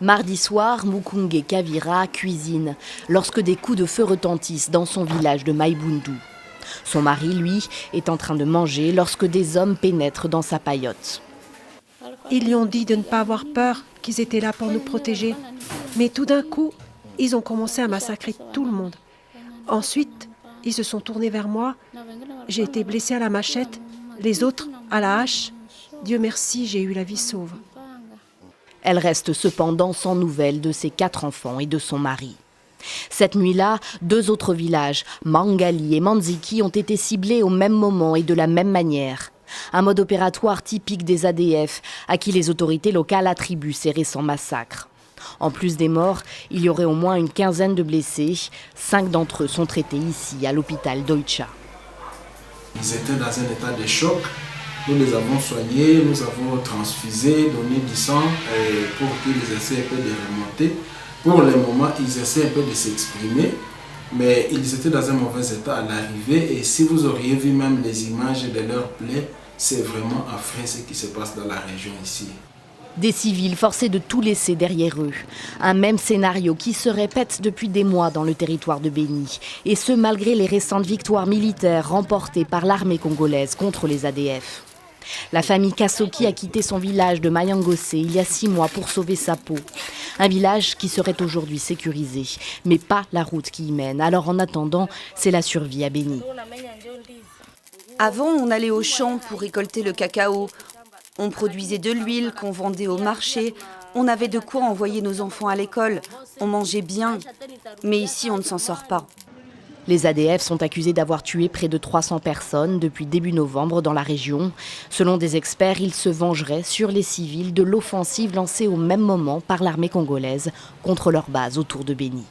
Mardi soir, Mukunge Kavira cuisine lorsque des coups de feu retentissent dans son village de Maibundu. Son mari, lui, est en train de manger lorsque des hommes pénètrent dans sa paillote. Ils lui ont dit de ne pas avoir peur, qu'ils étaient là pour nous protéger. Mais tout d'un coup, ils ont commencé à massacrer tout le monde. Ensuite, ils se sont tournés vers moi. J'ai été blessée à la machette, les autres à la hache. Dieu merci, j'ai eu la vie sauve. Elle reste cependant sans nouvelles de ses 4 enfants et de son mari. Cette nuit-là, 2 autres villages, Mangali et Manziki, ont été ciblés au même moment et de la même manière. Un mode opératoire typique des ADF, à qui les autorités locales attribuent ces récents massacres. En plus des morts, il y aurait au moins une quinzaine de blessés. 5 d'entre eux sont traités ici, à l'hôpital d'Oicha. Ils étaient dans un état de choc. Nous les avons soignés, nous avons transfusé, donné du sang pour qu'ils essaient un peu de remonter. Pour le moment, ils essaient un peu de s'exprimer, mais ils étaient dans un mauvais état à l'arrivée. Et si vous auriez vu même les images de leurs plaies, c'est vraiment affreux ce qui se passe dans la région ici. Des civils forcés de tout laisser derrière eux. Un même scénario qui se répète depuis des mois dans le territoire de Beni. Et ce, malgré les récentes victoires militaires remportées par l'armée congolaise contre les ADF. La famille Kasoki a quitté son village de Mayangose il y a 6 mois pour sauver sa peau. Un village qui serait aujourd'hui sécurisé, mais pas la route qui y mène. Alors en attendant, c'est la survie à Beni. Avant, on allait au champ pour récolter le cacao. On produisait de l'huile qu'on vendait au marché. On avait de quoi envoyer nos enfants à l'école. On mangeait bien. Mais ici, on ne s'en sort pas. Les ADF sont accusés d'avoir tué près de 300 personnes depuis début novembre dans la région. Selon des experts, ils se vengeraient sur les civils de l'offensive lancée au même moment par l'armée congolaise contre leur base autour de Beni.